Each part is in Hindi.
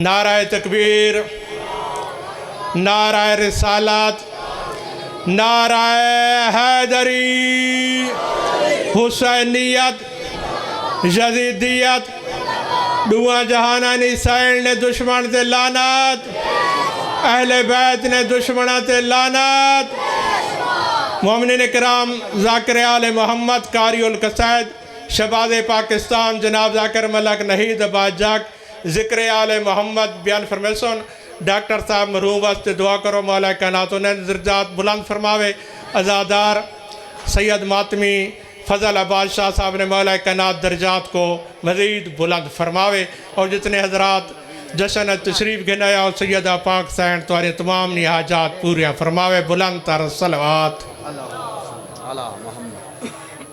नाराए तकबीर, नाराए रिसालत, नाराए हैदरी, हुसैनियत, यजीदियत, दुआ जहाना निसाइल ने दुश्मन ते लानत, अहले बैत ने दुश्मन ते लानत। मोमिनीन किराम ज़ाकिर आले मोहम्मद कारी उल कसायद शहबाज़ पाकिस्तान जनाब ज़ाकिर मलक नहीद बाजाक ज़िक्र आले मोहम्मद बयान फरमेसन। डॉक्टर साहब मरूम वास्ते दुआ करो मौला कायनात उन्हें दर्जात बुलंद फरमावे। अज़ादार सैयद मातमी फ़ज़ल अब्बास शाह साहब ने मौला कायनात दर्जात को मज़ीद बुलंद फरमावे। और जितने हज़रात जश्न तशरीफ़ गिनाया और सैयद पाक सैन तुम्हारे तमाम निहाजात पूरियाँ फरमावे। बुलंद तर सलवात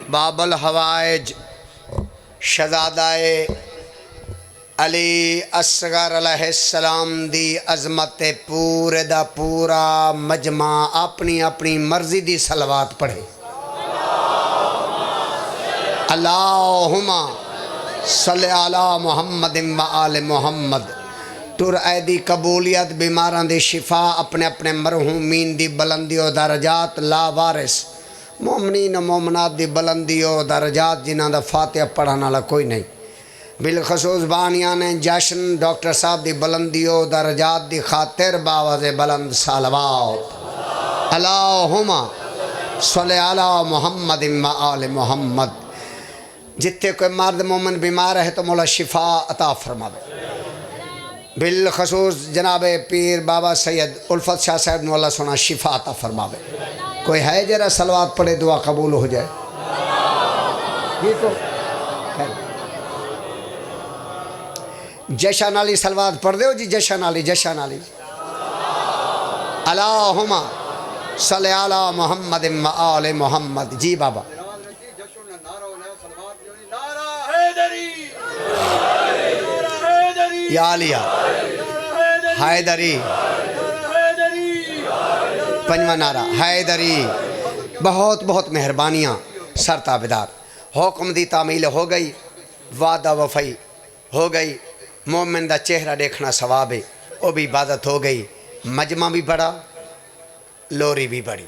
बाबल हवाइज शहज़ादाए अली असगर अलैहिस्सलाम दी अज़मत पूरे दा पूरा मजमा अपनी अपनी मर्जी दी सलवात पढ़े। अल्लाहुम्मा सल्लि अला मुहम्मद व आले मुहम्मद। टुर ऐदी कबूलियत बीमारां दी शिफा अपने अपने मरहूमीन दी बुलंदी और दरजात लावारिस मोमनीन मोमनात दी बुलंदी और दरजात जिन्हां दा फातिहा पढ़न वाला कोई नहीं। बिलखसूस बानिया ने जश्न डॉक्टर साहब दी बुलंदी और दरजात दी खातिर बावाज़े बुलंद सलवात। अल्लाहुम्मा सल्लि अला मुहम्मद व आले मुहम्मद। जिथे कोई मर्द मोमन बीमार है तो मौला शिफा अता फरमावे। बिलखसूस जनाब पीर बाबा सैयद उल्फत शाह साहब ने अल्लाह सोना शिफा अता फरमावे। कोई है जरा सलवात पढ़े दुआ कबूल हो जाए। जशन वाली सलवात पढ़ दो जी, जशन वाली, जशन वाली। अल्लाहुम्मा सल्लि अला मुहम्मद व आले मुहम्मद। जी बाबा या लिया हैदरी पंजवा नारा हैदरी। बहुत बहुत मेहरबानियाँ सर ताबेदार। हुक्म दी तामील हो गई, वादा वफ़ई हो गई, मोमिन दा चेहरा देखना सवाब है, वो भी इबादत हो गई। मजमा भी बड़ा, लोरी भी बड़ी,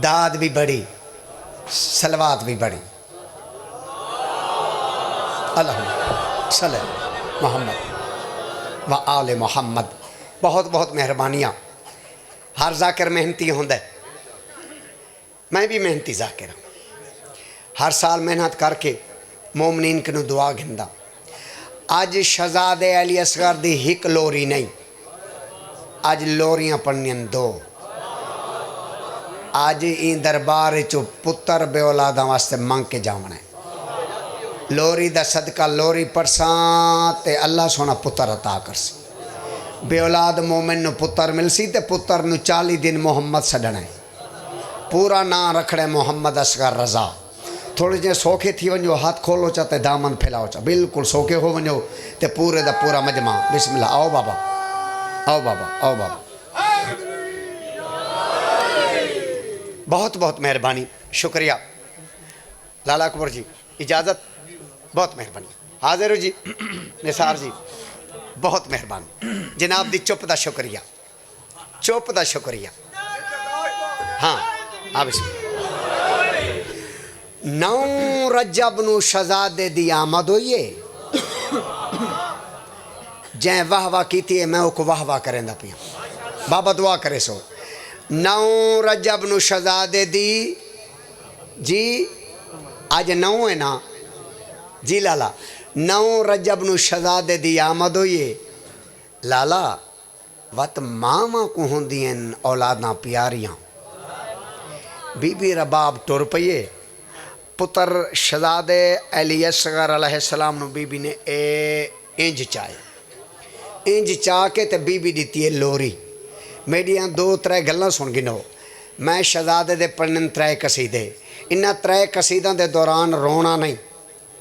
दाद भी बड़ी, सलवात भी बड़ी। अल्लाह सल्ले मोहम्मद व आले मोहम्मद। बहुत बहुत मेहरबानियाँ। हर जाकिर मेहनती होंदा है, मैं भी मेहनती जाकिर हूँ। हर साल मेहनत करके मोमनीन के दुआ गिंदा। अज शहजादे अली असगर दी हिक लोरी नहीं, अज लोरियां पढ़नियां दो। अज ई दरबार चो पुत्र बेऔलादा वास्ते मंग के जावना है। लोरी दा सदका लोरी पढ़सां ते अल्लाह सोना पुत्र अता करसी। बेऔलाद मोमिन नूं पुत्र मिलसी ते पुत्र नूं 40 दिन मोहम्मद छड्डना है। पूरा नाम रखना मोहम्मद असगर रज़ा। थोड़े जे सौखे थी वञो, हाथ खोलो चा ते दामन फैलाओ चा, बिल्कुल सौखे हो वञो ते पूरे दा पूरा मजमा। बिस्मिल्लाह। आओ बाबा, आओ बाबा, आओ बाबा। बहुत बहुत मेहरबानी, शुक्रिया। लाला अकबर जी इजाज़त, बहुत मेहरबानी। हाजिर हो जी निसार जी, बहुत मेहरबानी जनाब दी चुप दा शुक्रिया, चुप दा शुक्रिया। हाँ आप नौ रजब नू शहजादे दी आमद होई है। जै वाह वाह की मैं उको वाह वाह करेंदा पिया। बाबा दुआ करे सो। नौ रजब नू शहजादे दी जी, अज 9 है ना जी लाला। 9 रजब नू शहजादे दी आमद होई है। लाला वत मावां को होंदियां औलादां प्यारियां। बीबी रबाब टुर पईए। पुत्र शहजादे अली असगर अलैहिस्सलाम नू बीबी ने इंज चाहे, इंज चाह के ते बीबी दिती है लोरी। मेरियां 2-3 गल्लां सुन गिनो। मैं शहजादे दे पढ़न 3 कसीदे। इन्हां 3 कसीदां दे दौरान रोना नहीं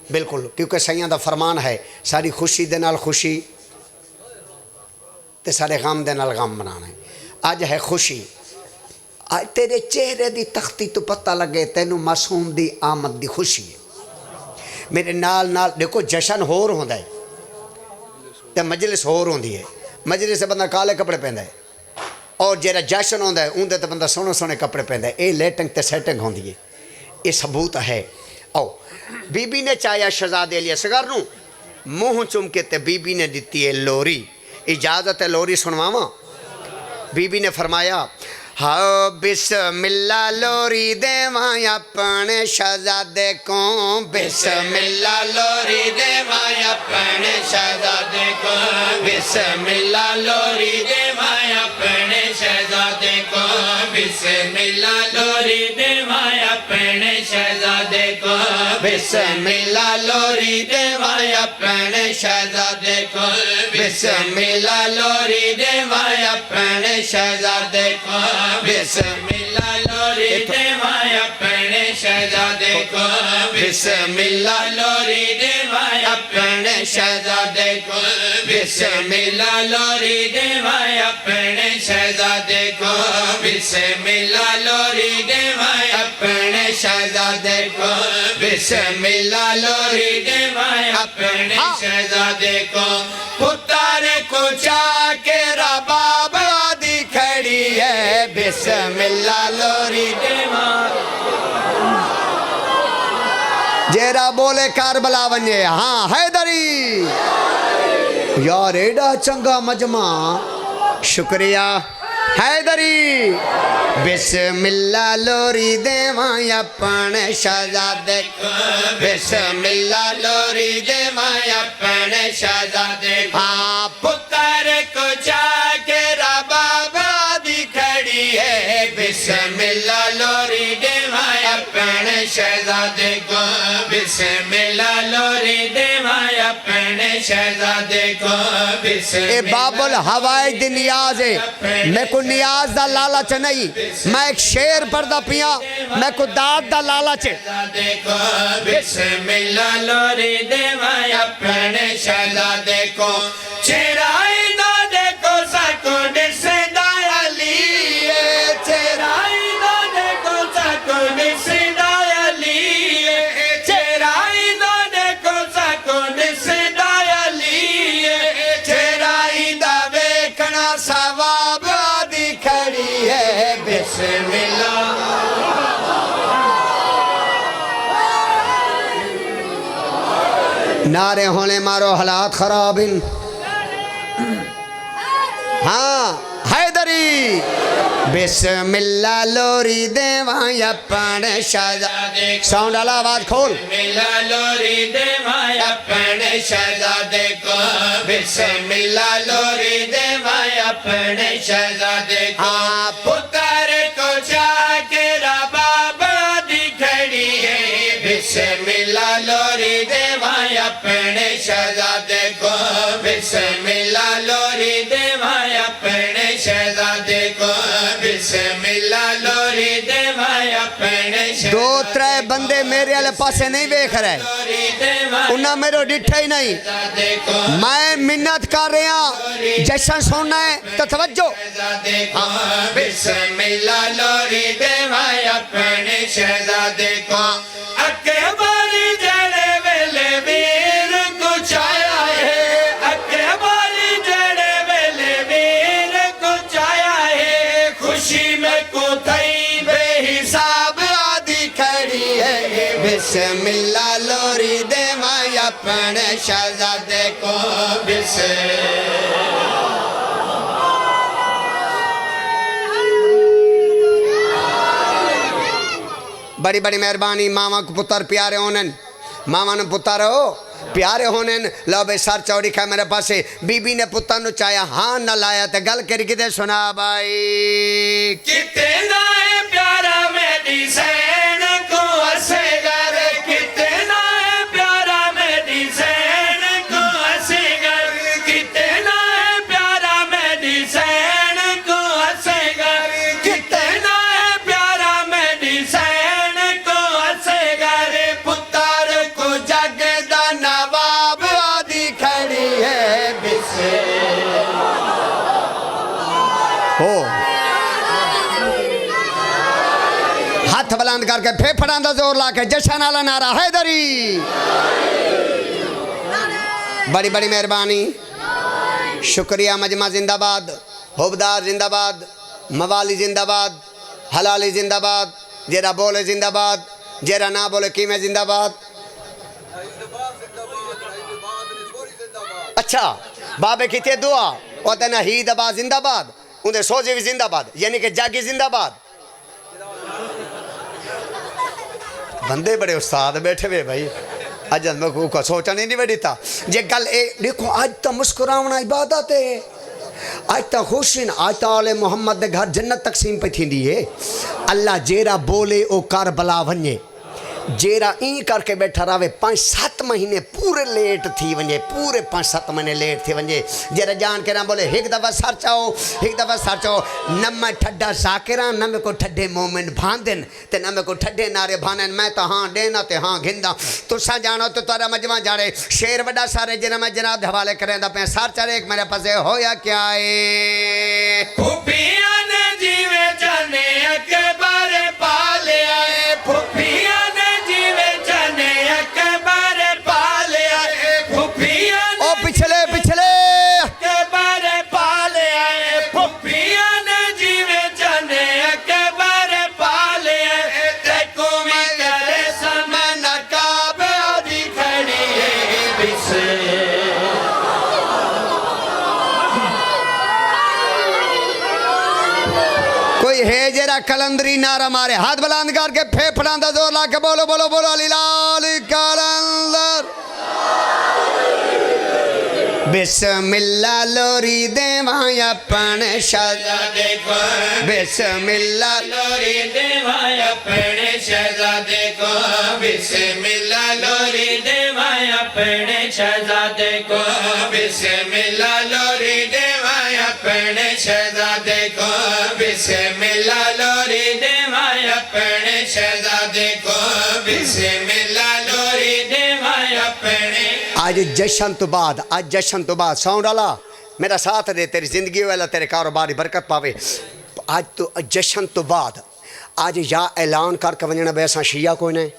बिल्कुल, क्योंकि सैयां दा फरमान है सारी खुशी दे नाल खुशी ते सारे गम दे नाल गम मनाना है। अज है खुशी, आज तेरे चेहरे दी तख्ती तो पता लगे तेनू मासूम दी आमद दी खुशी है। मेरे नाल नाल देखो जशन होर होंदा है, तो मजलिस होर होंदी है। मजलिस से बंदा काले कपड़े पहनता है और जेरा जश्न होंदा है उनके तो बंदा सोहने सोहने कपड़े पहनता है। ये लेटंग तो सेटिंग होंदी है, ये सबूत है। आओ बीबी ने चाया शहजादे अली असगर नूं मूँह चुम के ते बीबी ने दिती है लोरी। इजाज़त है लोरी सुनवावा। बीबी ने फरमाया हाँ बिस्मिल्ला लोरी देवा अपने शहजादे को, बिस्मिल्ला लोरी देवा अपने शहजादे को, बिस्मिल्ला लोरी देवा अपने शहजादे को, बिस्मिल्ला लोरी देवा अपने शहजादे को, बिस्मिल्ला लोरी देवा अपने शहजादे को, बिस्मिल्ला लोरी देवा अपने शहजादे को, बिस्मिल्ला लोरी देवा अपने शहजादे को, बिस्मिल्ला लोरी देवा अपने शहजादे को, बिस्मिल्ला लोरी देवा अपने शहजादे को, बिस्मिल्ला लोरी देवा अपने शहजादे को, बिस्मिल्ला लोरी देवा अपने शहजादे को। पुत्र को चाके रबाब आदि खड़ी है, बिस्मिल्ला लोरी देवा। जेरा बोले कारबला वने हाँ हैदरी। यार एडा चंगा मजमा, शुक्रिया हैदरी। बिस्मिल्ला लोरी देवा अपने शहजादे को, बिस्मिल्ला लोरी देवा अपने शहजादे को। हाँ पुत्र को जाके रबाब आदि खड़ी है, बिस्मिल्ला लोरी देवा अपने शहजादे को, बिस्मिल्ला लोरी देवा अपने शहजादे को, बिस्मिल्ला। ए बाबुल हवाए दी नियाज है, मैं को नियाज दा लालच नहीं, मैं एक शेर पढ़दा पिया, मैं को दाद दा लालच है। बिस्मिल्ला लोरी देवा अपने शहजादे को, चेराई ना देखो सको निसदा अली, चेराई ना देखो सको निसदा अली, चेराई ना देखो सको निसदा अली, चेराई दा वेखना सवाब आदि खड़ी है, बिस्मिल्ला। नारे होने मारो हालात खराब इन। हाँ हैदरी। बिस्मिल्ला लोरी देवा अपने शहजादे, साउंड वाला आवाज खोल। बिस्मिल्ला लोरी देवा अपने शहजादे को, बिस्मिल्ला लोरी देवा अपने शहजादे को। हाँ पुत्र को जाके रबाब आदि खड़ी है, बिस्मिल्ला लोरी देवा अपने शहजादे को, बिस्मिल्ला लोरी देवा अपने शहजादे को, बिस्मिल्ला लोरी देवा अपने। दो त्रै बंदे मेरे वाले पासे नहीं देख रहे, उन्हें मेरे डिठा ही नहीं। मैं मिन्नत कर रहा, जैसा सुनना है तो तवज्जो। बिस्मिल्ला लोरी देवा अपने शहजादे को, अकबारी जड़े वेले वीर कुछ आया है, अकबारी जड़े वेले वीर कुछ आया है, खुशी में को थई बेहिसाब आदि खड़ी है, बिस्मिल्ला लोरी देवा अपने शहजादे को, बड़ी बड़ी मेहरबानी। मामा को पुत्र प्यारे होने, मामा ने पुत्र हो प्यारे होने। लो भाई सर चौड़ी खा मेरे पास। बीबी ने पुत्र नु चाया हाँ न लाया तो गल कर किते सुना भाई। कितना है प्यारा मेरी सैन को असगर, कितना है प्यारा मेरी सैन को असगर, कितना है प्यारा मेरी सैन को असगर, कितना है प्यारा मेरी सैन को असगर, पुत्र को जगदा नवाब आदि खड़ी है, हो हाथ बुलंद करके फेफड़ा दा जोर ला के जशन वाला नारा हैदरी। बड़ी बड़ी मेहरबानी शुक्रिया मजमा जिंदाबाद होबदार जिंदाबाद मवाली जिंदाबाद हलाली जिंदाबाद जेरा बोले जिंदाबाद जेरा ना बोले कि मैं जिंदाबाद अच्छा बाबे की थे दुआ और तेना ही दबा जिंदाबाद उन्हें सोचे भी जिंदाबाद यानी कि जागी जिंदाबाद बंदे बड़े उस्ताद बैठे हुए भाई अज को सोचा नहीं बैठी था जे गल ए देखो आज तो मुस्कुरावना इबादत है आज तो खुशी आज तो आले मोहम्मद के घर जन्नत तकसीम पे थी है अल्लाह जेरा बोले ओ कर बला वने जेरा ई करके बैठा रहे 5-7 महीने पूरे लेट थी वने पूरे 5-7 महीने लेट थी वने जेरा जान के ना बोले एक दफा सर चाओ न मैं ठड्डा साकिरा न मैं को ठड्डे मोमेंट भांदन ते न मैं को ठड्डे नारे भानन मैं तो हाँ देना ते हाँ घिंदा तुसा जानो तो तारा मजमा जाने शेर बड़ा सारे जना मैं जनाब हवाले करेंदा पे सर चढ़े एक मेरे पास होया क्या है फुफिया ने जीवे जाने अकबर पाले आए फुफिया कलंदरी नारा मारे हाथ बुलंद करके फेफड़ा दा जोर ला के बोलो बोलो बोलो अली लाल कलंदर बिस्मिल्लाह लोरी देवा अपने शहजादे को बिस्मिल्लाह लोरी देवा अपने शहजादे को बिस्मिल्लाह लोरी देवा अपने शहजादे को बिस्मिल्लाह लोरी देवा अपने शहजादे को बिस्मिल्लाह लोरी देवा अपने शहजादे को बिस्मिल्लाह लोरी देवा अपने आज जश्न तो बाद साउंड वाला मेरा साथ दे तेरी जिंदगी वाला तेरे कारोबार की बरकत पावे आज तो जश्न तो बाद आज या ऐलान करके वजना बे असां शिया कोई नहीं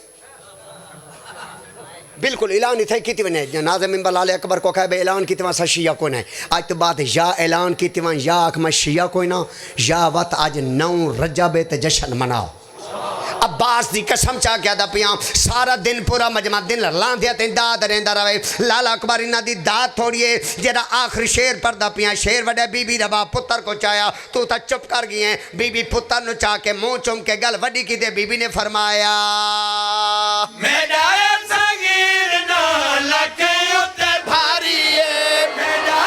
बिल्कुल ऐलान ही थे की वने नाज़िम मिंबर लाले अकबर को कहे ऐलान की असां शिया कोई नहीं आज तो बाद या ऐलान की या आख मैं शिया कोई ना या वत आज 9 रजब ते जश्न मनाओ अब्बास दी कसम चा क्या दा पिया सारा दिन पूरा मजमा दिन लांधिया ते दाद रेंदा रहे लाला अकबर इना दी दाद थोड़िए जेरा आखिरी शेर पढ़दा पिया शेर वडे बीबी रबा पुत्र को चाया तू ता चुप कर गई है बीबी पुत्र नु चा के मुंह चुम के गल वडी की दे बीबी ने फरमाया मेरा सगीर नो लके उते भारी है मेरा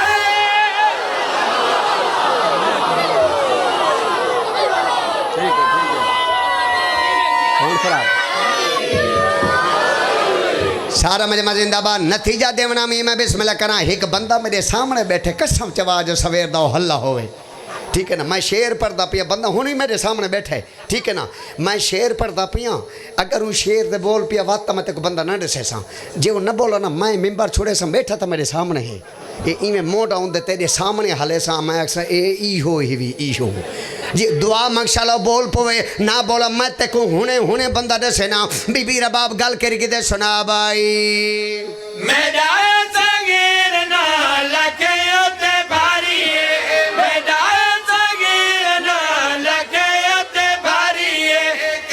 सारा मजमा जिंदाबाद नतीजा देवना में मैं बिस्मिल्लाह करा एक बंदा मेरे सामने बैठे कसम चवा जो सवेर दा हल्ला होवे ठीक है ना मैं शेर पढ़दा पिया बंदा हुणी मेरे सामने बैठे ठीक है ना मैं शेर पढ़दा पिया अगर वो शेर दे बोल पिया बात मैं तेको बंदा न दसे सा जे वो न बोला ना मैं मिंबर छोड़े सा बैठा था मेरे सामने है ये इवें मोटा होंदे तेरे सामने हले सा मैं अक्सर ए इहो ही भी इहो जी दुआ मंगशाला बोल पवे ना बोला मैं तेको हुणे हुणे बंदा दसे ना बीबी रबाब गल करी के दे सुना भाई मेरा सगीर ना लके उते भारी मेरा सगीर ना लके उते भारी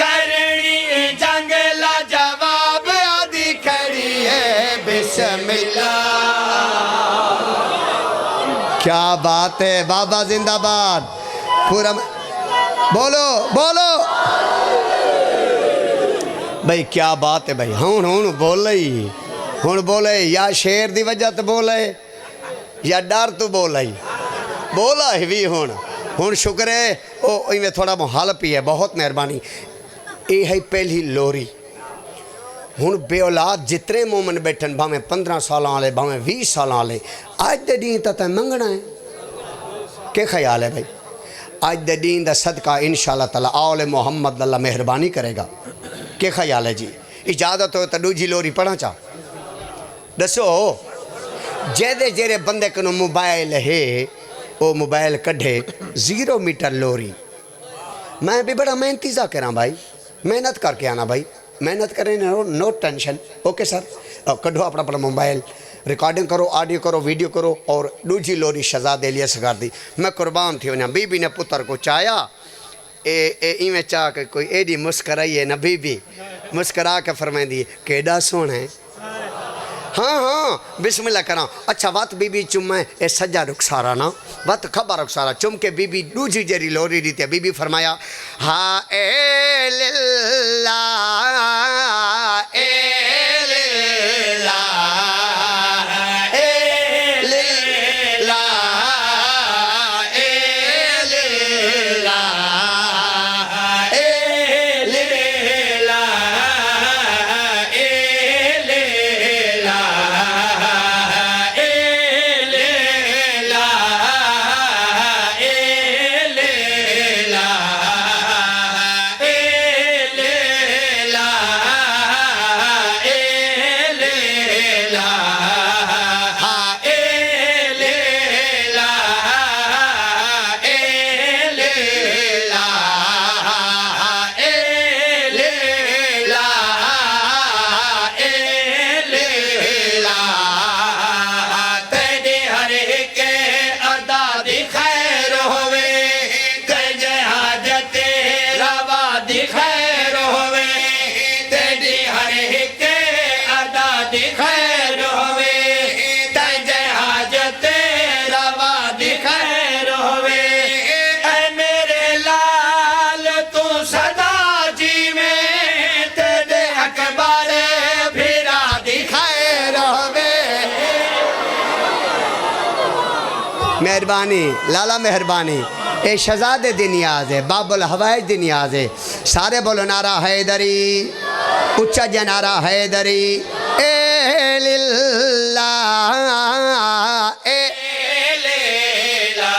करनी जंग ला जवाब आदि खड़ी है बिस्मिल्लाह क्या बात है बाबा जिंदाबाद पूरा बोलो बोलो भाई क्या बात है भाई हूँ बोले या शेर दी वजह तो बोले या डर तो बोला ही भी हूँ शुक्र है ओ इवें थोड़ा हल पी है बहुत मेहरबानी ये है पहली लोरी हूँ बेऔलाद जितने मोमन बैठन भावें 15 साल वाले भावें 20 साल वाले अज दे दी तो तैं मंगना है क्या ख्याल है भाई अज दे दीन दा सदका इंशाअल्लाह ताला आले मोहम्मद अल्लाह मेहरबानी करेगा क्या ख्याल है जी इजाज़त हो तो दूजी लोरी पढ़ा चा दसो जेदे जेरे बंदे को मोबाइल है वो मोबाइल कढ़े 0 मीटर लोरी मैं भी बड़ा मेहनती सा करा भाई मेहनत करके आना भाई मेहनत करें नो टेंशन ओके सर कढ़ो अपना अपना मोबाइल रिकॉर्डिंग करो, ऑडियो करो, वीडियो करो। और दूजी लोरी शहजादे लिए सगार दी। मैं कुर्बान थी वञा। बीबी ने पुत्र को चाया ए इवें चाह के कोई एडी मुस्कराई है ना। बीबी मुस्करा के फरमाईंदी केड़ा सोहना है। हाँ हाँ बिस्मिल्लाह करा। अच्छा वत बीबी चुमे ए सज्जा रुखसारा ना वत खबर रुखसारा चुम के बीबी दूजी जरी लोरी दी ते बीबी फरमाया हा ए लिल्ला ए लिल्ला ए लिल्ला ए लिल्ला ए लिल्ला मेहरबानी लाला मेहरबानी। ए शहजादे दी नियाज है, बाबुल हवाइज दी नियाज है। सारे बोलो नारा हैदरी, उच्चा जा नारा हैदरी। ए लिल्ला ए लिल्ला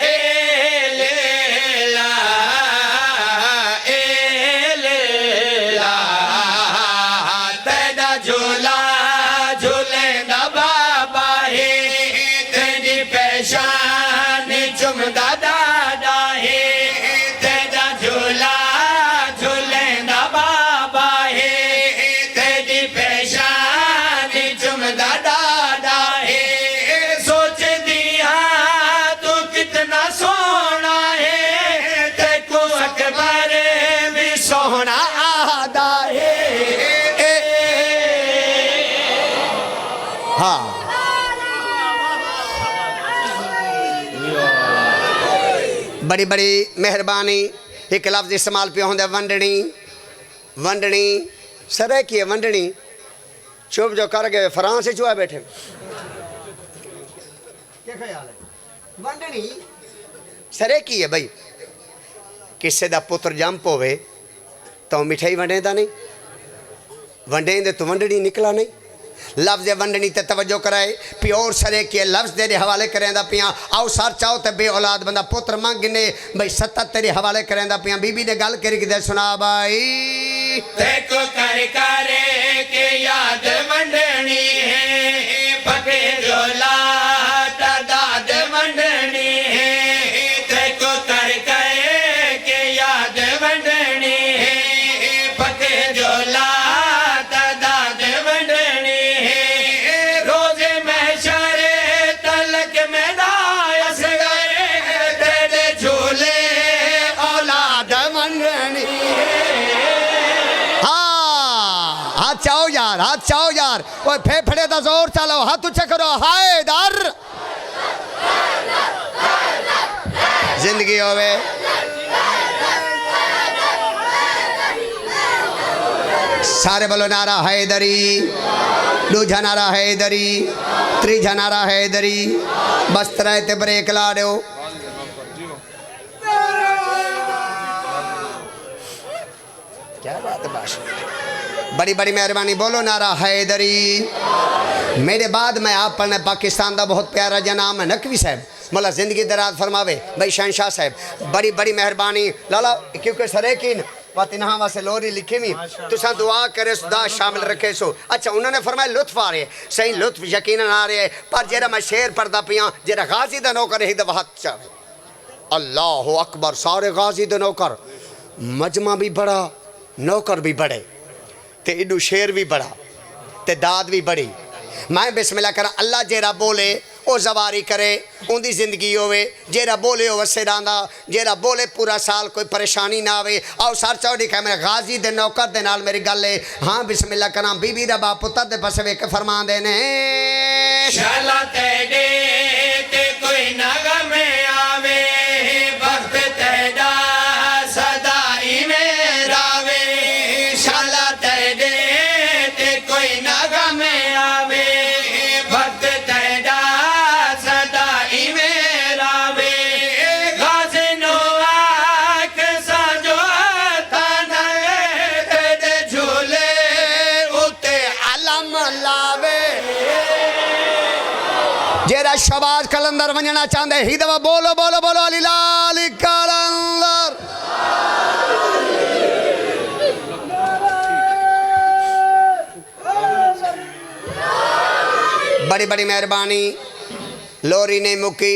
ए लिल्ला ए लिल्ला तेरा झूला झूलेंदा बाबा है पेशान चुमदा दादा है तेरा झूला झूलेंदा बाबा है तेरी पेशान चुमदा दादा है। सोच दिया तू कितना सोना है तेको अकबर भी सोना आदा है। हाँ बड़ी बड़ी मेहरबानी। एक लफ्ज़ इस्तेमाल पे होंगे वंडनी। वंडनी सरे की है वंडनी। चुप जो कर गए फ्रांस चुआ बैठे क्या ख्याल है। वंडनी सरे की है भाई। किसी का पुत्र जंप होवे तो मिठाई वंडेंदा नहीं, वंडेंदे तो वंडनी निकला नहीं। लफ्ज़ वंडनी ते तवज्जो कराए प्योर सरे के लफ्ज़ तेरे हवाले करेंदा पिया। आओ सर चाहो ते बे औलाद बंदा पुत्र मंगने भाई 70 तेरे हवाले करेंदा पिया। बीबी ने गल करी कि सुना भाई देखो करे के याद वंडनी है पके झोला दाद वंडनी है। देखो करे के याद वंडनी है पके झोला दाद वंडनी है। रोजे महशरे तलक में दायस गए तेरे झूले औलाद वंडनी। हाथ चाहो यार, हाथ चाहो यार। ओए फेफड़े दा जोर चलो, हाथ ऊंचा करो। हैदर जिंदगी होवे। सारे बोलो नारा हैदरी। दूजा नारा हैदरी, त्रीजा नारा हैदरी। बस तरह ते ब्रेक ला दो। क्या बात है बाश। बड़ी बड़ी मेहरबानी बोलो नारा हैदरी। मेरे बाद मैं आप पढ़ने पाकिस्तान का बहुत प्यारा जनाम है नकवी साहब मौला जिंदगी दराज फरमावे भाई शहनशाह साहब। बड़ी बड़ी मेहरबानी लाला क्योंकि सरे की वातिनहा वासे लोरी लिखी हुई तुसा दुआ करे सुदा शामिल रखे सो। अच्छा उन्होंने फरमाया लुत्फ आ रहे सही लुत्फ यकीनन आ रहे पर जेरा मैं शेर पढ़दा पिया जेरा गाजी दा नौकर ही दवा हाथ चाहे। अल्लाह अकबर। सारे गाजी दे नौकर मजमा भी बड़ा नौकर भी बड़े ते इडू शेर भी बड़ा ते दाद भी बड़ी। मैं बिस्मिल्लाह करा अल्लाह जेरा बोले वो जवारी करे उनकी जिंदगी होवे जेरा बोले वो वसे रहा जेरा बोले पूरा साल कोई परेशानी ना आवे। आओ सर चौड़ी कह मेरे गाजी दे नौकर दे नाल मेरी गल है। हाँ बिस्मिल्लाह करा बीबी दा बाप पुत्र दे पासे वेख फरमा दे ने शाला तेरे ते कोई नगा में आवे वक्त तेरा सदाई में रावे। शाला तेरे ते कोई नगा में आवे वक्त तेरा सदाई में रावे। गाज़नो आक साजो ताने तेरे झूले उते अलम लावे। जेरा शबाज कलंदर वंजना चाहते ही दवा बोलो बोलो बोलो अली लाल कलंदर। बड़ी बड़ी मेहरबानी लोरी नहीं मुकी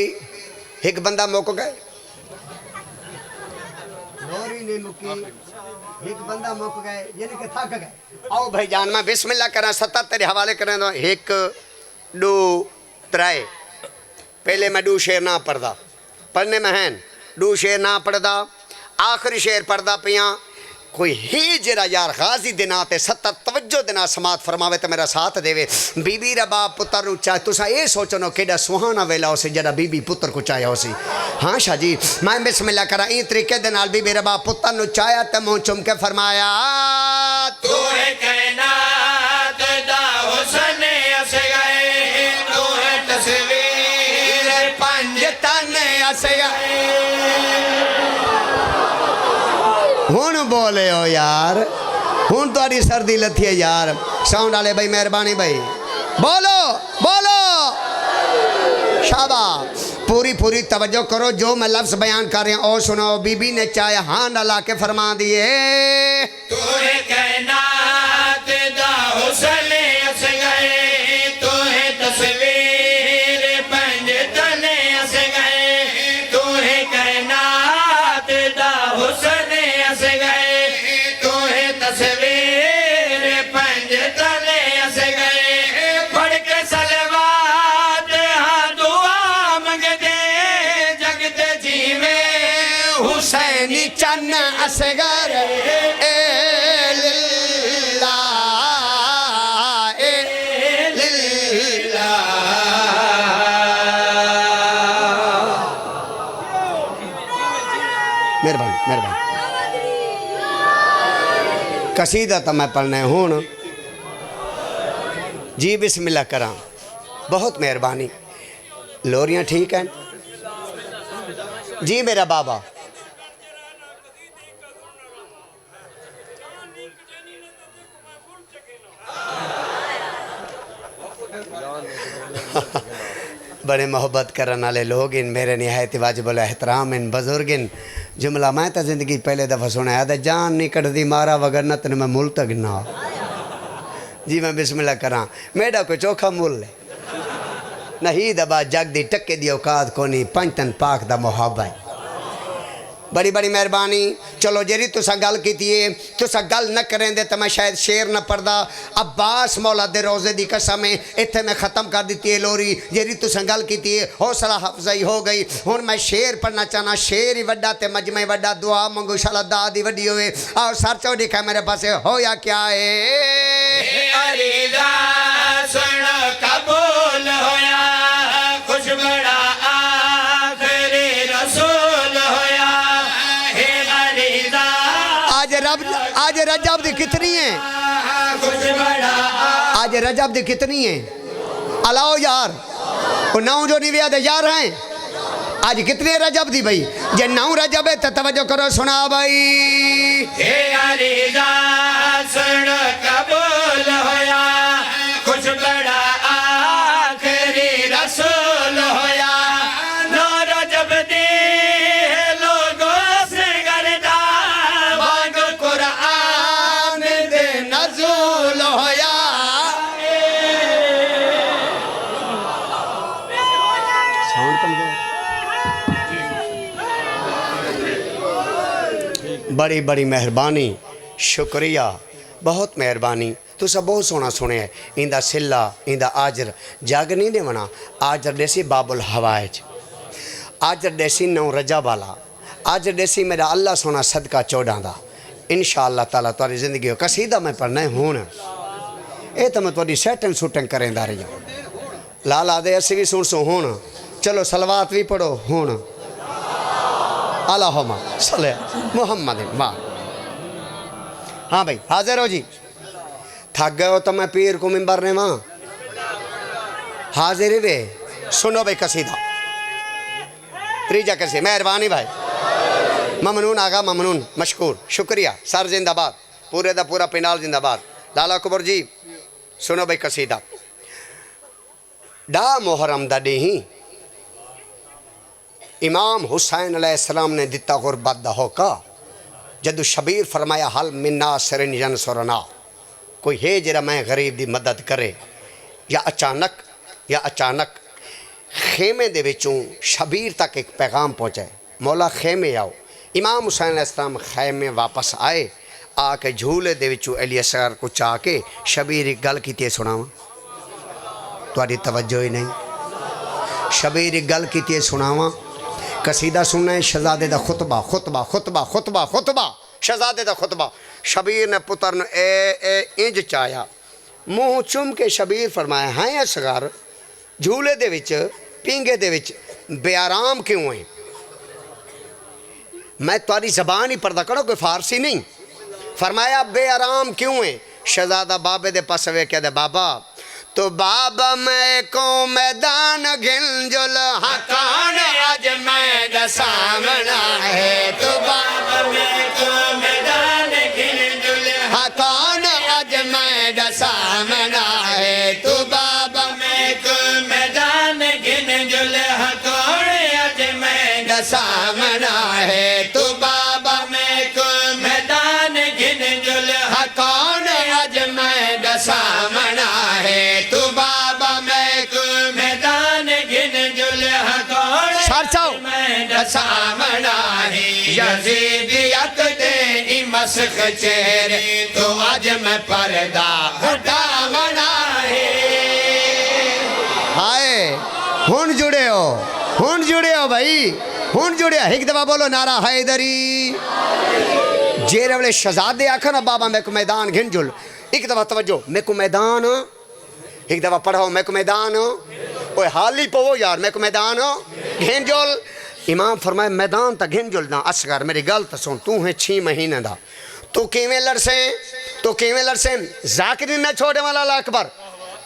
एक बंदा मुक गए। लोरी नहीं मुकी एक बंदा मुक गए यानी कि थक गए। आओ भाई जान मैं बिस्मिल्लाह करा 70 तेरे हवाले करें दो 1 2 3। पहले मैं 2 शेर ना पढ़दा पढ़ने में हैं 2 शेर ना पढ़दा आखिरी शेर पढ़दा पिया कोई ही जरा यार गाजी दिना ते 70 तवज्जो दिना समात फरमावे तो मेरा साथ देवे। बीबी रा बाप पुत्र नु चाहे तुसा ये सोचनो केड़ा सुहाना वेला हो सी जरा बीबी पुत्र को चाहे हो सी। हाँ शाह जी मैं बिस्मिल्लाह करा ई तरीके दे नाल बीबी रा बाप पुत्र नु चाया ते मुंह चुम के फरमाया तू है कायनात दा हुस्न अस गए तू है तस्वीर पंज तने अस गए। हुण बोले हो यार हुण तुहाडी सर्दी लथी है यार। साउंड वाले भाई मेहरबानी भाई बोलो बोलो शाबाश पूरी पूरी तवज्जो करो जो मैं लफ्ज बयान कर रहा हूँ और सुनो। बीबी ने चाहे हाँ डाला के फरमा दिए तू है कायनात दा हुस्न अस गए तू है तस्वीर पंज तने अस गए तू है कायनात दा हुस्न अस गए तू है तस्वीर पंज तने अस गए। पढ़ के सलवात हाँ दुआ मंगदे जगत जीवे हुसैनी चन्न असगर ए लिल्ला ए लिल्ला। मेहरबानी मेहरबानी कसीदा तो मैं पढ़ने हूँ जी बिस्मिल्लाह करा। बहुत मेहरबानी लोरियाँ ठीक हैं जी मेरा बाबा। बड़े मोहब्बत करने वाले लोग इन मेरे निहायत वाजिबुल एहतराम इन बुजुर्ग इन जुमला मैं तो जिंदगी पहले दफ़ा सुनाया था जान नहीं कटदी मारा वगर न तेन मैं मुल तक ना जी। मैं बिस्मिल्लाह करा मेरा कोई चोखा मुल है नहीं दबा जग दी टक्के दी औकात कोनी पंचतन पाक दा मुहाबा है। बड़ी बड़ी मेहरबानी चलो जेरी तुसा गल कीती है तुसा गल न करें दे तो मैं शायद शेर न पढ़दा। अब्बास मौला दे रोज़े दी कसम है इत्थे मैं ख़त्म कर दी है लोरी। जेरी तुसा गल कीती है हौसला अफजाई हो गई। हुण मैं शेर पढ़ना चाहना शेर ही वड्डा ते मजमे वड्डा दुआ मंगो शाला दाद ही वड्डी होवे। आओ सर चौड़ी का मेरे पास होया क्या है अरीदा सुन कबूल होया खुश बड़ा आखिरी रसूल होया हे अरीदा। आज रजब दी कितनी है खुश बड़ा आज रजब दी कितनी है अलाओ यार वो 9 जो नहीं दे यार हैं आज कितने रजब दी भाई जे 9 रजब है तो तवज्जो करो सुना भाई। हे अरीदा सुन कबूल होया खुश बड़ा आखिरी रसूल होया नो रजब दी लोगों से करदा बाग कुरान दे नज़ूल होया बड़ी बड़ी मेहरबानी शुक्रिया बहुत मेहरबानी। तुसा बहुत सोना सुने इंदा सिला इंदा आजर जग नहीं देवना आजर देसी बाबुल हवाज आजर देसी नौ रजा वाला आजर देसी मेरा अल्लाह सोना सदका 14 दा इंशाअल्लाह ताला तुम्हारी जिंदगी हो कसीदा मैं पढ़ना है हूँ ये तो मैं थोड़ी सेटिंग शूटिंग करेंदा रही हूँ लाल आदे असी भी सुन सो हूँ चलो सलवात भी पढ़ो हूँ अल्लाहुम्मा सल्ले मुहम्मद वाह। हाँ भाई हाजिर हो जी थक गए हो तो मैं पीर को मिंबर ने वहाँ हाजिर वे सुनो भाई कसीदा त्रीजा कसी मेहरबानी भाई ममनून आगा ममनून मशकूर शुक्रिया सर जिंदाबाद पूरे दा पूरा पिंडाल जिंदाबाद लाला कुबर जी सुनो भाई कसीदा डा मुहर्रम दा ॾींहुं इमाम हुसैन अलैहिस्सलाम ने दिता गुरबत दा होका जदू शबीर फरमाया हल मिन्ना सिरन यनसुरना कोई है जरा मैं गरीब दी मदद करे या अचानक खेमे दे विचों शबीर तक एक पैगाम पहुँचे मौला खेमे आओ इमाम हुसैन अलैहिस्सलाम खेमे वापस आए आके झूले दे विचों अली असगर को चाह के शबीर एक गल की सुनावा तुहाडी तवज्जो ही नहीं शबीर एक गल की सुनावा कसीदा सुनना है शहजादे दा खुतबा खुतबा खुतबा खुतबा खुतबा शहजादे दा खुतबा शबीर ने पुत्र ने ए इंज चाया मुँह चुम के शबीर फरमाया हैं असगर झूले दे विच पींगे दे विच बेआराम क्यों है मैं तुम्हारी जबान ही पढ़दा करो कोई फारसी नहीं फरमाया बेआराम क्यों है शहजादा बाबे दे पास वे कहते बाबा तो बाबा मैं को मैदान गिंजुल हकान आज मैं सामना है तो बाबा मैं को मैदान गिंजुल हकान आज मैं सामना है तो बाबा मैं को मैदान गिंजुल हकान आज मैं सामना है तो बाबा मैं को मैदान गिंजुल हकान आज मैं सामना है तो बाबा मैं को मैदान गिंजुल हकान मैं सामना है यजीदियत दे मस्ख चेहरे तो आज मैं पर्दा हटावना है हाय हुन जुड़े हो भाई हुन जुड़े एक दफा बोलो नारा हैदरी जेरे वाले शहजादे आखा ना बाबा मैं को मैदान गिंजुल एक दफा तवज्जो मैं को मैदान एक दफा पढ़ो मैं को मैदान ओए हाल ही पवो यार मैं को मैदान गिंजुल इमाम फरमाए मैदान तक गिंजुल ना असगर मेरी गल तो सुन तू है 6 महीने दा तू किवें लड़से जाकिर न छोड़े वाला अकबर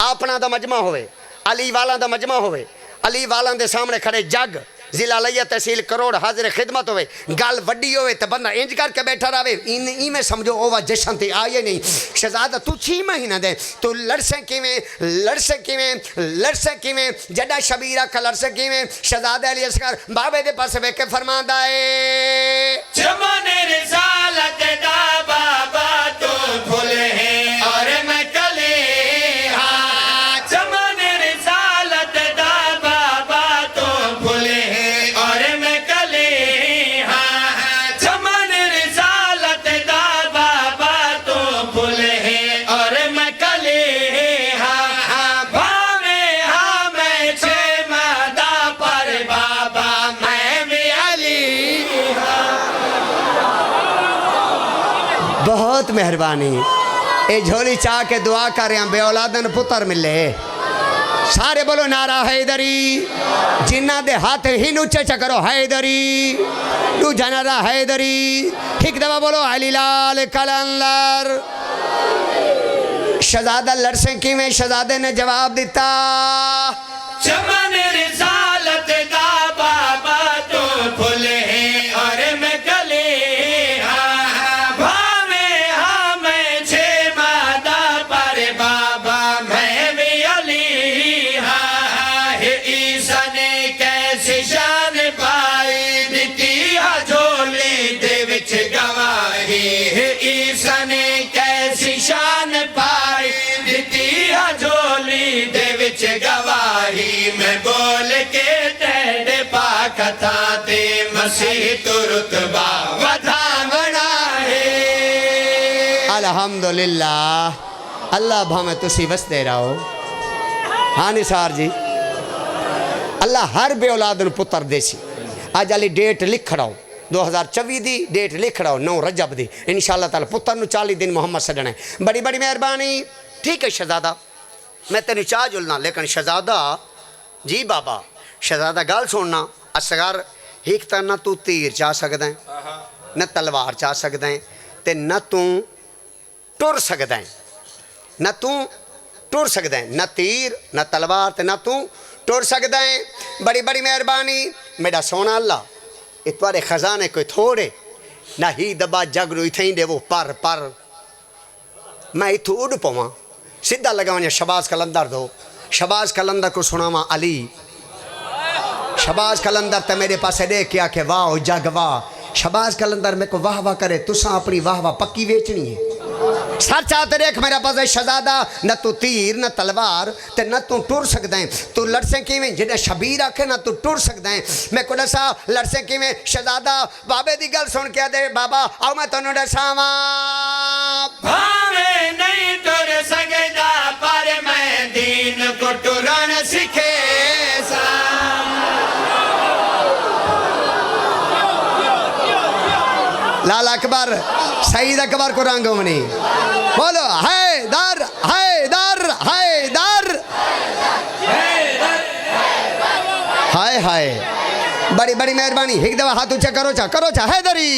अपना दा मजमा होवे अली वाला दा मजमा होवे अली वाला दे सामने खड़े जग जिला लिया तहसील करोड़ हाजिर खिदमत होवे गल वड्डी होवे तो बंदा इंज करके बैठा रहे इन में समझो ओवा जशन ते आए नहीं शहजादा तू 6 महीना दे तू लड़से किवें जड़ा शबीर आखा लड़से किवें शहजादा अली असगर बाबे दे पास वे के फरमांदा है जमाने रिसालत दा बाबा तो फुल है और मैं कले बहुत मेहरबानी ए झोली चाह के दुआ कर रहे हैं बेऔलादन पुत्र मिले सारे बोलो नारा हैदरी जिन्ना दे हाथ ही ऊंचे करो हैदरी दूजा नारा हैदरी एक दफा बोलो अली लाल कलंदर शहजादा लड़से किवें शहजादे ने जवाब दिता चमन रिसालत दा बाबा तो फुल है और मैं गले गवाही मैं बोल के तेरे पाक था ते मसीह तुरुतबा वधावना है अल्हम्दुलिल्लाह अल्लाह भावें तुसी वसदे रहो। हाँ निसार जी, अल्लाह हर बे औलाद नूं पुत्र देसी। अज वाली डेट लिख रहो 2024 दी डेट लिख रहो 9 रजब दी इंशाअल्लाह ताला पुत्र नूं 40 दिन मोहम्मद सदना है। बड़ी बड़ी मेहरबानी। ठीक है शहजादा, मैं तेन चाह जुलना, लेकिन शहजादा जी बाबा शहजादा गल सुनना। असगर एक तो न तू तीर चाह सकदा है, न तलवार चाह सकदा है, ते न तू टुर सकदा है, न तू टुर सकदा है, न तीर न तलवार ते न तू टुर सकदा है। बड़ी बड़ी मेहरबानी मेरा सोना अल्लाह, इतवारे खजाने कोई थोड़े ना ही दबा जग नु इथे ही देवो पर मैं इथों उड़ पवा सीधा लगावने शबाज कलंदर दो। शबाज कलंदर को सुनावा अली, शबाज कलंदर तो मेरे पास देख के आखे वाह जग वाह। शबाज कलंदर मेरे को वाह वाह करे, तुसा अपनी वाह वाह पक्की बेचनी है। सच आते देख मेरा पास है शहजादा, न तू तीर न तलवार ते न तू टुर सकदा है। तू लड़से किवें जिहड़ा शबीर आखे ना तू टुर सकदा है। मैं को दसा लड़से किवें। शहजादा बाबे दी गल सुन के दे बाबा आओ मैं तन्नू दसावां। भावे नहीं टुर सकदा पर मैं दीन को टुरन सिखे सा। लाल अकबर सईद अकबर को रंगोमनी बोलो हैदर हैदर हैदर हाय हाय। बड़ी बड़ी मेहरबानी। एक दफा हाथ ऊंचा करो चा हैदरी।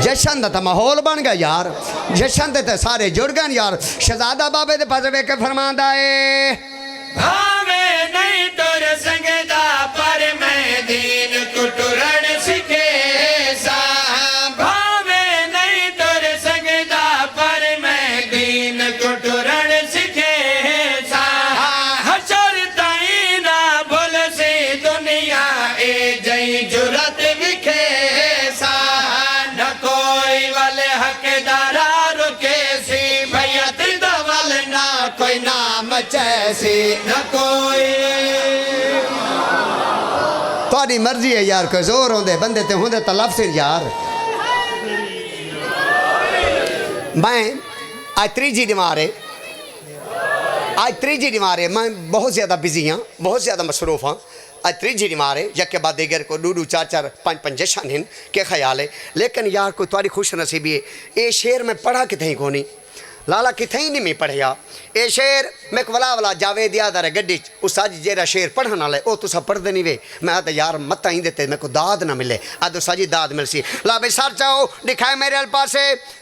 जशन का माहौल बन गया यार, जशन ते सारे जुड़ गए यार। शहजादा बाबे दे पास वेख फरमांदा है भावे नहीं टुर सकदा पर मैं दीन को टुरन सिखे सा। जुरत विखे सा न कोई वाले हकदारा रुके सी भैया दवल ना कोई नाम चैसी न कोई। थोड़ी मर्जी है यार, कोई जोर होंदे बंदे ते होंदे तो लफ्ज़ यार। मैं आज त्रीजी बीमार है, आज त्रीजी बीमार है। मैं बहुत ज़्यादा बिजी हाँ, बहुत ज़्यादा मसरूफ़ हाँ। आज त्रीजी बीमार है, यके बाद दिगर को 2 4 4 5 5 जशन हैं के ख्याल है। लेकिन यार कोई थोड़ी खुश नसीबी है। ये शेर मैं पढ़ा कितें को नहीं, लाला कितें नहीं मैं पढ़िया। ये शेर मैं वला जावेद याद आ रहा गड्डी उस अज जेरा शेर पढ़ने वाला वो तुसा पढ़ते नहीं वे। मैं तो यार मत ही देते मेरे को दाद ना मिले, अद साजी दाद मिल सी। ला भाई सर चाहो दिखाए मेरे पास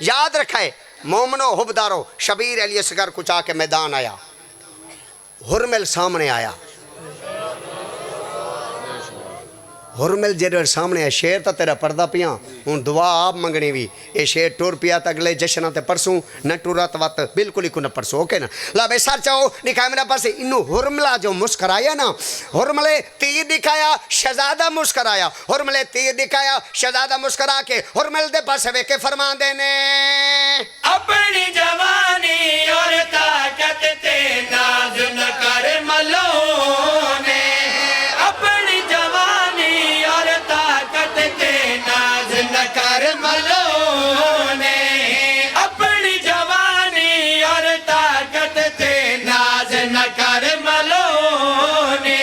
याद रखाए मोमनो हुबदारो शबीर अली असगर कुछ आके मैदान आया, हुरमिल सामने आया। हुरमिल जेरे सामने है शेर तो तेरा पढ़दा पिया हूँ दुआ आप मंगनी भी। ये शेर टुर पिया तो अगले जश्न ते परसों न टुरा तो वत बिल्कुल ही कुन परसों ओके ना। ला भाई सर चाहो दिखाया मेरे पास इनू हुरमला जो मुस्कराया ना, हुरमले तीर दिखाया शहजादा मुस्कराया, हुरमले तीर दिखाया शहजादा मुस्करा के हुरमल दे पास वे के फरमा देने अपनी जवानी और ताकत ते नाज न कर मलो ने। अपनी जवानी और ताकत ते नाज न कर मलो ने। अपनी जवानी और ताकत ते नाज न कर मलो ने।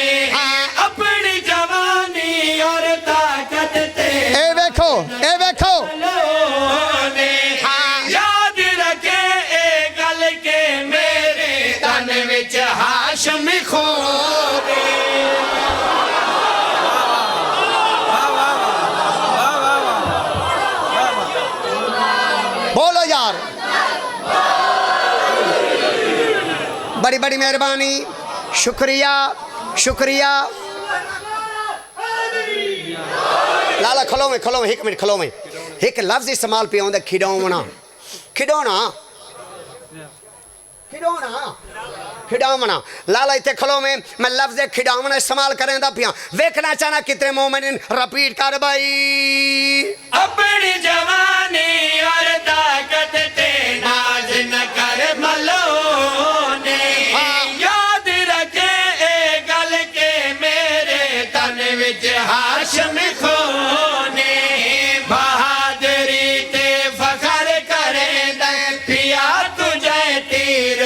अपनी जवानी और ताकत ते ए देखो याद रखे ए गल के मेरे तन विच हाशम खो दे। बोलो यार। बड़ी बड़ी मेहरबानी, शुक्रिया शुक्रिया। लाला खलो में एक मिनट खलो में एक लफ्ज इस्तेमाल पे आंदा खिडौना खिडौना खिडौना खिडौना। लाला इतने खलो में मैं लफ्ज खिडौना इस्तेमाल करेंदा पिया। वेखना चाहना कितने मोमिन रिपीट कर भाई। अपनी जवानी और ताकत ते नाज न कर मलो ने। याद रखे ए गल के मेरे तन विच हाशम खो ने। बहादुरी ते फखर करे दे पिया तुझे तीर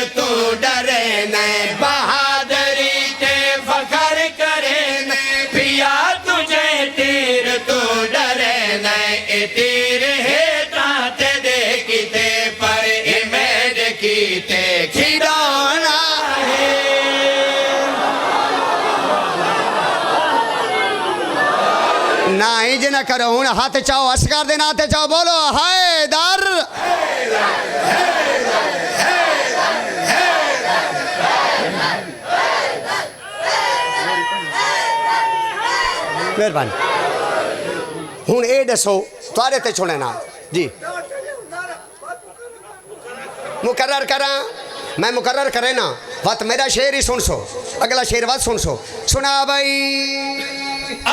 तीर है ताते दे कीते पर इमेज कीते खिडौना है ना इंज न करो हुन हाथ चाओ असगर दे नाते चाओ बोलो हैदर मेहरबानी हूँ ये दसो तुआरे ते छोड़े ना जी मुकर्रर करा मैं मुकर्रर करे ना वत मेरा शेर ही सुन सो अगला शेर वत सुन सो सुना भाई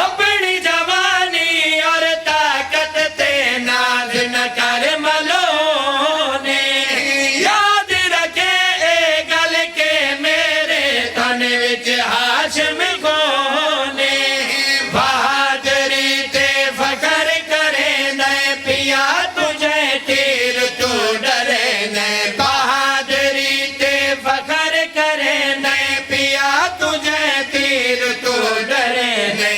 अपनी जवानी और ताकत ते नाज न कर मलोने याद रखे ए गल के मेरे तन विच हाशम कोने बहादुरी ते फखर करे न पिया तुझे तीर तू डरे न बहादुरी ते फखर करे न पिया तुझे तीर तू डरे न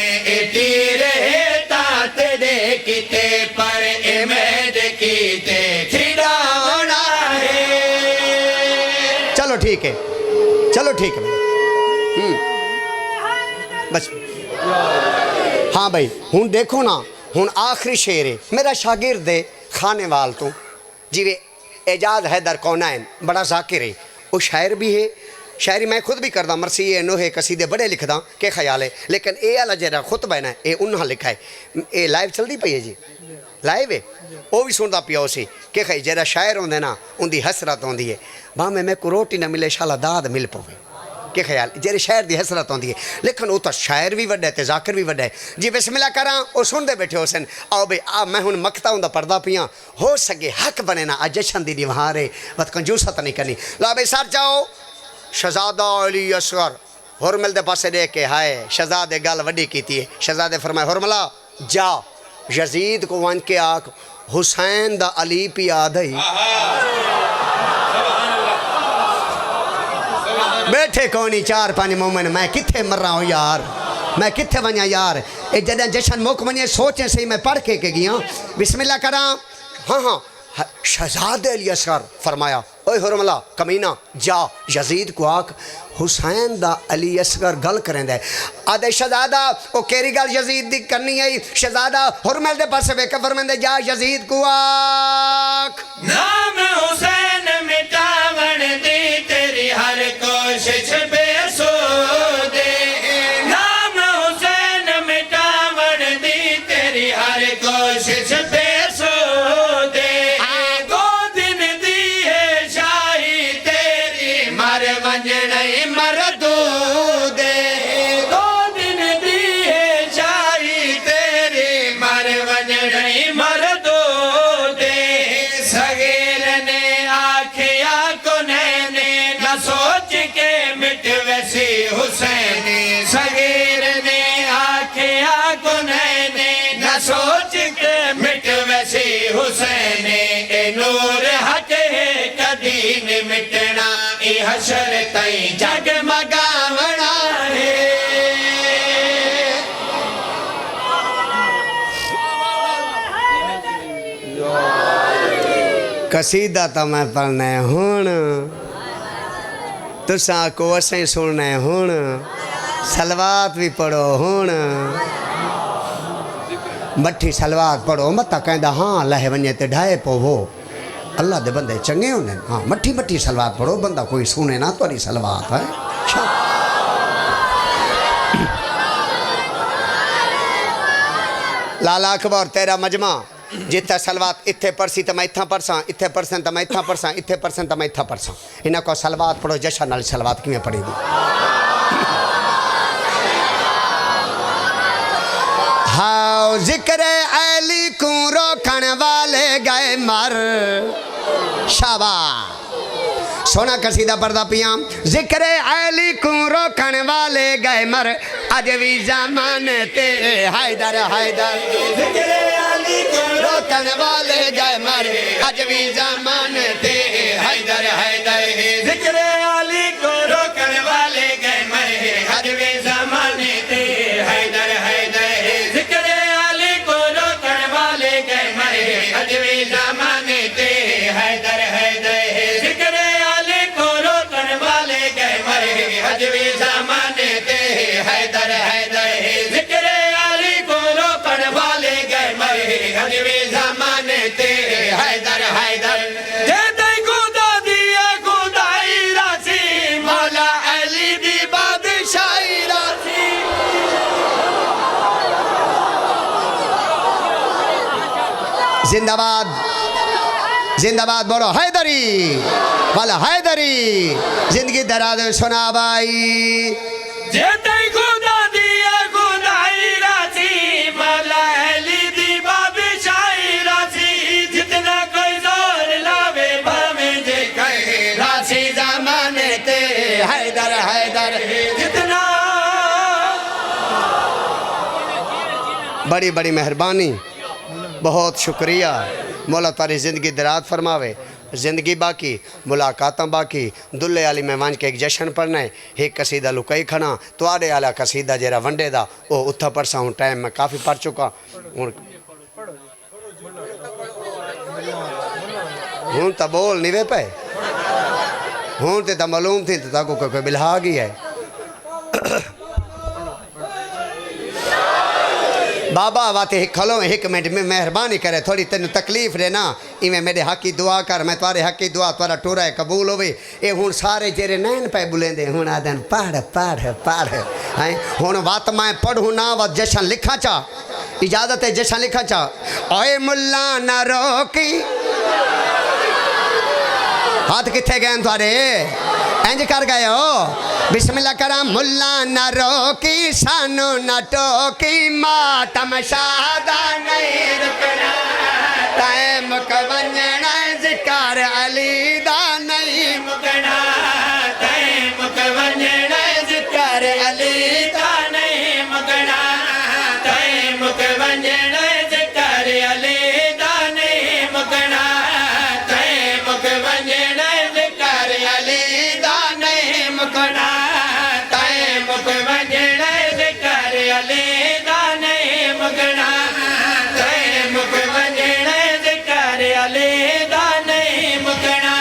तीर है ताते दे कीते पर इमेज कीते खिडौना है चलो ठीक है बस हाँ भाई हूँ देखो ना हूँ आखिरी शेर है मेरा शागिर्द है खाने वाल तो जिवे एजाज हैदर कौनाइन बड़ा जाकिर है वो शायर भी है शायरी मैं खुद भी करदा मरसी ये नोहे कसीदे बड़े लिखदा के ख्याल है लेकिन ये वाला जरा खुतबा है ना ये उन्हें लिखा है ये लाइव चलती पई है जी लाइव है वो भी सुनता पिया उसी के खाई जरा शायर होंगे ना उनकी हसरत होंगी है भावें मैं को रोटी ना मिले शाला दाद मिल पवे के ख्याल जेरे शायर की हसरत होंगी है लेकिन वो तो शायर भी वड्डा है तो जाकिर भी वड्डा है जी बिस्मिल्लाह करा वो सुनते बैठे हो सन आओ भाई आ मैं हूँ मकता हूँ पढ़दा पिया हो सके हक बने ना अज जशन दी निवार है बस कंजूसत नहीं करनी ला भाई सर जाओ शहजादा अली असगर हुरमल दे पासे देख के हाय शहजादे गल वड्डी कीती है शहजादे फरमाए हुरमला जा यजीद को वन के आख हुसैन दा अली पिया दई बैठे कोनी चार पांच मोमन मैं किथे मर रहा हूँ यार मैं किथे वना यार ए जॾहिं जशन मुक वने सोचे सही मैं पढ़ के गया बिस्मिल्लाह करा हाँ हाँ शहजादे अली असगर फरमाया ओए हुरमला कमीना जा यजीद को आख हुसैन दा अली असगर गल करेंदा है आदे शहजादा ओ केरी गल यजीद दी करनी है शहजादा हुरमल दे पासे वेख फरमांदे जा यजीद को आख नाम हुसैन मिटावण दी तेरी हर कोशिश बेसुदे नाम हुसैन मिटावण दी तेरी हर कोशिश बेसुदे दो दिन दी है शाही तेरी मर वंजणई मर दूदे दो दिन दी है शाही तेरी मर वंजणई मर दूदे सगीर ने आखिया को नैने न सोच के मिट वैसी हुसैनी सगीर ने आखिया को नैने न सोच के मिट वैसी हुसैनी ए नूर हक है कदी न मिटना ए हशर तई जगमगावना है कसीदा तो मैं पढ़ना हूँ तुसा को असें सुनना हूँ सलवात भी पढ़ो हूँ मठी सलवात पढ़ो मत कहंदा हाँ लहे वने ते ढाए पोवो अल्लाह दे बंदे चंगे होंगे हाँ मठी मठी सलवात पढ़ो बंदा कोई सुने ना तुहारी सलवात है लाला अकबर तेरा मजमा जिथे सलवात इत्थे परसी तो मैं इत्था परसा इत्थे परसन तो मैं इत्था परसा इत्थे परसन तो मैं इत्था परसा इन्हें को सलवात पढ़ो जशन वाली सलवात किवें पढ़ेगी हाओ जिक्र अली को रोकण वाले गए मर शाबा सोना कसीदा पढ़दा पिया जिक्र अली को रोकण वाले गए मर अज भी जमाने ते हैदर हैदर जिक्र अली को रोकण वाले गए मर अज भी जमाने ते हैदर हैदर जिक्र अली को रोकण वाले गए मर अज भी जमाने ते हैदर हैदर जिक्र अली को रोकण वाले गए मर जिंदाबाद जिंदाबाद बोलो हैदरी वाला हैदरी जिंदगी दराज सुना भाई जेते खुदा दिया खुदाई राजी मौला अली दी बादशाही राजी जितना कोई जोर लावे भावे जे कहे राजी जमाने ते हैदर हैदर जितना बड़ी बड़ी मेहरबानी बहुत शुक्रिया मौला तारी ज़िंदगी दराज फरमावे ज़िंदगी बाकी मुलाकात बाकी दुल्ले आली में वंज के एक जश्न पढ़ना है एक कसीदा लुकाई खना तुआरे आला कसीदा जरा वंडे दा वो उत्था परसा हूँ टाइम मैं काफ़ी पढ़ चुका हूँ तो बोल नहीं वे पे हूँ तो मालूम थी तो ताको कोई बिल्हा गई है बाबा वाते खलो एक मिनट में मेहरबानी करे थोड़ी तेन तकलीफ रे ना इवें मेरे हक की दुआ कर मैं तुम्हारे हक की दुआ तुम्हारा टूरा है कबूल होवे ये हूँ सारे जेरे नैन पे बुलेंदे हूँ आदन पढ़ पढ़ पढ़ हैं हूँ वात मैं पढ़ूँ ना व जशन लिखा चा इजाजत है जशन लिखा चा ओए मुल्ला न रोकी हाथ किथे गए तुम्हारे इंज कर गए हो बिस्मिल्लाह करा मुल्ला न रोकी सानू न टोकी मातम शादा नहीं रुकना टाइम कवंजना जिक्र अली दा नहीं मुकना टाइम कवंजना जिक्र अली दा नहीं मुकना टाइम कवंजना जिक्र अली दा नहीं मुकना टाइम कवंजना जिक्र अली दा नहीं मुकना टाइम कवंजना जिक्र अली दा नहीं मुकना टाइम कवंजना जिक्र अली दा नहीं मुकना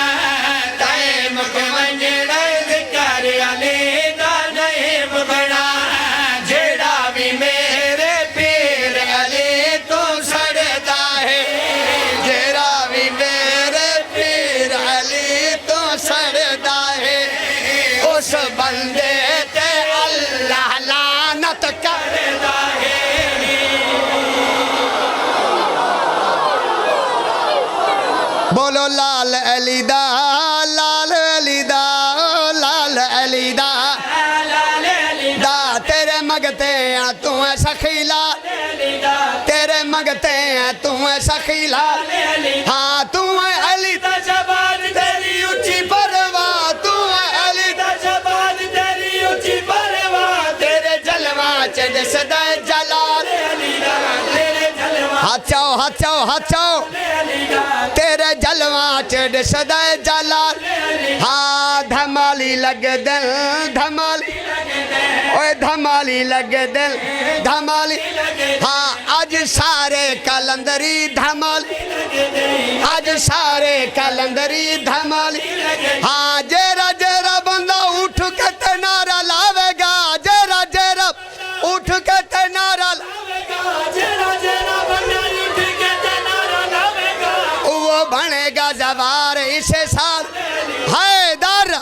टाइम कवंजना जिक्र अली दा नहीं मुकना जेड़ा भी मेरे पीर अली तो सड़दा है जेरा भी मेरे पीर अली तो सड़दा है उस बंदे ते अल्लाह लानत करदा है बोलो लाल अली दा लाल अली दा लाल अली दा दा तेरे मगते हैं तू है सखीला तेरे मगते हैं तू है सखीला हाँ तू है अली दा जबान तेरी ऊंची परवाह तू है अली दा जबान तेरी ऊंची परवाह तेरे जलवा चढ़ सदा जलाल तेरे जलवा हाथो हाथो हाथो तेरे जलवा चढ़ सदा जलाल हाँ धमाली लग दिल धमाली ओए धमाली लग दिल धमाली हाँ आज सारे कलंदरी धमाली आज सारे कलंदरी धमाली हाँ जेरा जेरा बंदा उठ के ते नारा लावेगा जेरा जेरा उठ के ते नारा जेरा जेरा बंदा उठ के ते नारा लावेगा वो बनेगा जवार इसे साथ हैदर